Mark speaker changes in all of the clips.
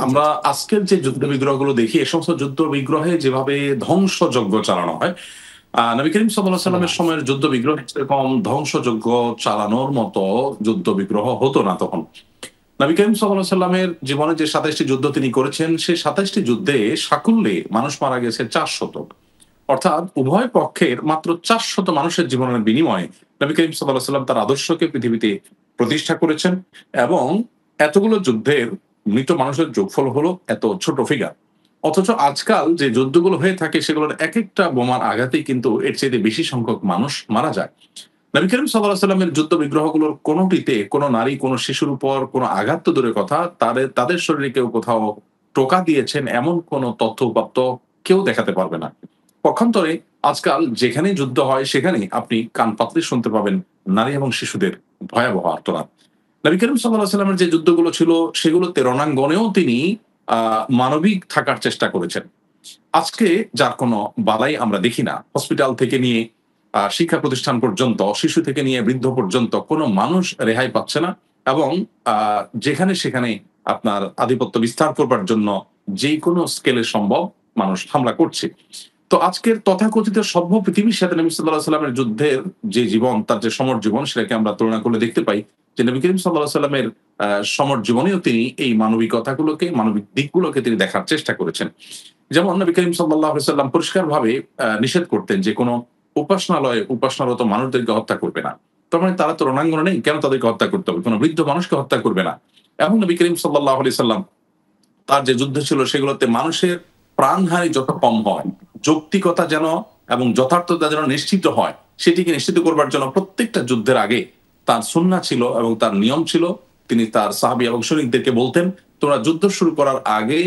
Speaker 1: আমরা আজকের যে যুদ্ধ বিগ্রহগুলো দেখি, এ সমস্ত যুদ্ধ বিগ্রহে যেভাবে ধ্বংসযজ্ঞ চালানো হয়, নবী করিম সাল্লাল্লাহু আলাইহি
Speaker 2: সাল্লাল্লাহু
Speaker 1: সাল্লামের
Speaker 2: আলাইহি
Speaker 1: সময়ের
Speaker 2: ওয়াসাল্লাম।
Speaker 1: যুদ্ধ বিগ্রহ সেরকম ধ্বংসযজ্ঞ চালানোর মতো যুদ্ধ বিগ্রহ হতো না তখন। নবী করিম সাল্লাল্লাহু আলাইহি সাল্লামের জীবনে যে ২৭ টি যুদ্ধ তিনি করেছেন, সেই ২৭ টি যুদ্ধে সাকুল্যে মানুষ মারা গেছে ৪০০। অর্থাৎ উভয় পক্ষের মাত্র ৪০০ মানুষের জীবনের বিনিময়ে নবী করিম সাল্লাল্লাহু আলাইহি সাল্লাম তার আদর্শকে পৃথিবীতে প্রতিষ্ঠা করেছেন এবং এতগুলো যুদ্ধের মৃত মানুষের যোগফল হলো এত ছোট ফিগার। অথচ আজকাল যে যুদ্ধগুলো হয়ে থাকে সেগুলোর একেকটা বোমার আঘাতেই কিন্তু এর চাইতে বেশি সংখ্যক মানুষ মারা যায়। নবী করিম সাল্লাল্লাহু আলাইহি সাল্লামের যুদ্ধ বিগ্রহগুলোর কোনটিতে কোন নারী, কোন শিশুর উপর কোন আঘাত তো দূরের কথা, তাদের শরীরে কেউ কোথাও টোকা দিয়েছেন এমন কোন তথ্য উপাত্ত কেউ দেখাতে পারবে না। পক্ষান্তরে আজকাল যেখানেই যুদ্ধ হয় সেখানেই আপনি কান পাতলে শুনতে পাবেন নারী এবং শিশুদের ভয়াবহ আর্তনাদ। নবী করিম সাল্লাল্লাহু আলাইহি সাল্লামের যে যুদ্ধগুলো ছিল সেগুলোতে রণাঙ্গনেও তিনি মানবিক থাকার চেষ্টা করেছেন। আজকে যার কোনো বালাই আমরা দেখি না। হসপিটাল থেকে নিয়ে শিক্ষা প্রতিষ্ঠান পর্যন্ত, শিশু থেকে নিয়ে বৃদ্ধ পর্যন্ত কোনো মানুষ রেহাই পাচ্ছে না এবং আ যেখানে সেখানে আপনার আধিপত্য বিস্তার করবার জন্য যেকোনো স্কেলে সম্ভব মানুষ হামলা করছে। তো আজকের তথাকথিত সভ্য পৃথিবীর সাথে নবী সাল্লাল্লাহু আলাইহি সাল্লামের যুদ্ধের যে জীবন, তার যে সমর জীবন সেটাকে আমরা তুলনা করলে দেখতে পাই যে নবী করিম সাল্লাল্লাহু আলাইহি সাল্লামের সমর জীবনেও তিনি এই মানবিকতাগুলোকে, মানবিক দিকগুলোকে তিনি দেখার চেষ্টা করেছেন। যেমন নবী করিম সাল্লাল্লাহু আলাইহি সাল্লাম পরিষ্কারভাবে নিষেধ করতেন যে কোন উপাসনালয়ে উপাসনারত মানুষদেরকে হত্যা করবে না। তার মানে তারা তো রণাঙ্গনে নেই, কেন তাদেরকে হত্যা করতে হবে? কোন বৃদ্ধ মানুষকে হত্যা করবে না। এবং নবী করিম সাল্লাল্লাহু আলাইহি সাল্লাম তার যে যুদ্ধ ছিল সেগুলোতে মানুষের প্রাণহানি যত কম হয়, যৌক্তিকতা যেন এবং যথার্থতা যেন নিশ্চিত হয়, সেটিকে নিশ্চিত করবার জন্য প্রত্যেকটা যুদ্ধের আগে তার সুন্নাহ ছিল এবং তার নিয়ম ছিল। তিনি তার সাহাবী এবং সৈনিকদেরকে বলতেন, "তোমরা যুদ্ধ শুরু করার আগে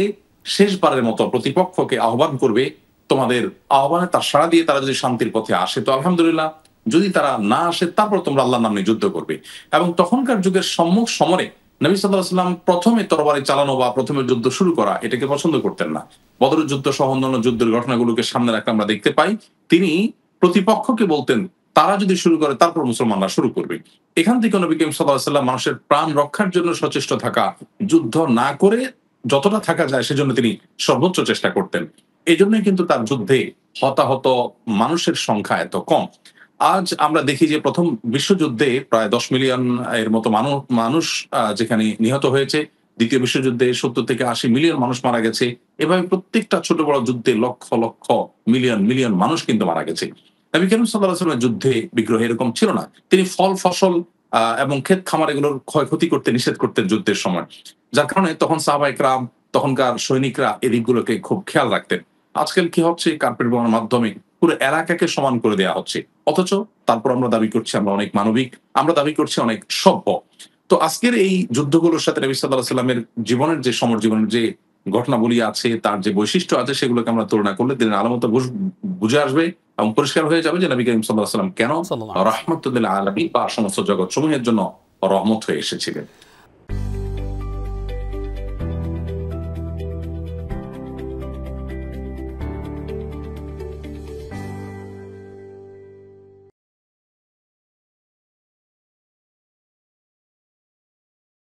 Speaker 1: শেষবারের মতো প্রতিপক্ষকে আহ্বান করবে। তোমাদের আহ্বানে তার সাড়া দিয়ে তারা যদি শান্তির পথে আসে তো আলহামদুলিল্লাহ। যদি তারা না আসে তারপর তোমরা আল্লাহর নামে যুদ্ধ করবে।" এবং তখনকার যুগের সম্মুখ সমরে নবী সাল্লাল্লাহু আলাইহি সাল্লাম ১ম এ তরবারি চালানো বা ১ম এ যুদ্ধ শুরু করা এটাকে পছন্দ করতেন না। বদরের যুদ্ধ সহ অন্যান্য যুদ্ধের ঘটনাগুলোকে সামনে রাখলে আমরা দেখতে পাই, তিনি প্রতিপক্ষকে বলতেন, তারা যদি শুরু করে তারপর মুসলমানরা শুরু করবে। এখান থেকে নবী করিম সাল্লাল্লাহু আলাইহি সাল্লাম মানুষের প্রাণ রক্ষার জন্য সচেষ্ট থাকা, যুদ্ধ না করে যতটা থাকা যায় সেজন্য তিনি সর্বোচ্চ চেষ্টা করতেন। এজন্যই কিন্তু তার যুদ্ধে হতাহত মানুষের সংখ্যা এত কম। আজ আমরা দেখি যে ১ম বিশ্বযুদ্ধে প্রায় ১০ মিলিয়ন এর মতো মানুষ যেখানে নিহত হয়েছে। ২য় বিশ্বযুদ্ধে ৭০ থেকে ৮০ মিলিয়ন মানুষ মারা গেছে। এভাবে প্রত্যেকটা ছোট বড় যুদ্ধে লক্ষ, লক্ষ মিলিয়ন মানুষ কিন্তু মারা গেছে। নবী করিম সাল্লাল্লাহু আলাইহি ওয়াসাল্লামের যুদ্ধে বিগ্রহ এরকম ছিল না। তিনি ফসল এবং ক্ষেত খামার এগুলোর ক্ষয়ক্ষতি করতে নিষেধ করতেন যুদ্ধের সময়। যার কারণে তখন সাহাবায়ে কেরাম, তখনকার সৈনিকরা এদিকগুলোকে খুব খেয়াল রাখতেন। আজকাল কি হচ্ছে? কার্পেট বোমার মাধ্যমে পুরো এলাকাকে সমান করে দেয়া হচ্ছে। অথচ তারপর আমরা দাবি করছি আমরা অনেক মানবিক, আমরা দাবি করছি অনেক সভ্য। তো আজকের এই যুদ্ধগুলোর সাথে নবী সাল্লাল্লাহু আলাইহি সাল্লামের জীবনের যে সমর জীবনের যে ঘটনাবলী আছে, তার যে বৈশিষ্ট্য আছে সেগুলোকে আমরা তুলনা করলে দিনের আলো মতো বুঝে আসবে এবং পরিষ্কার হয়ে যাবে যে নবী করিম সাল্লাল্লাহু আলাইহি সাল্লাম কেন
Speaker 2: সাল্লাল্লাহু আলাইহি ওয়াসাল্লাম।
Speaker 1: রাহমাতুল লিল আলামিন বা সমস্ত জগৎসমূহের জন্য রহমত হয়ে এসেছিলেন।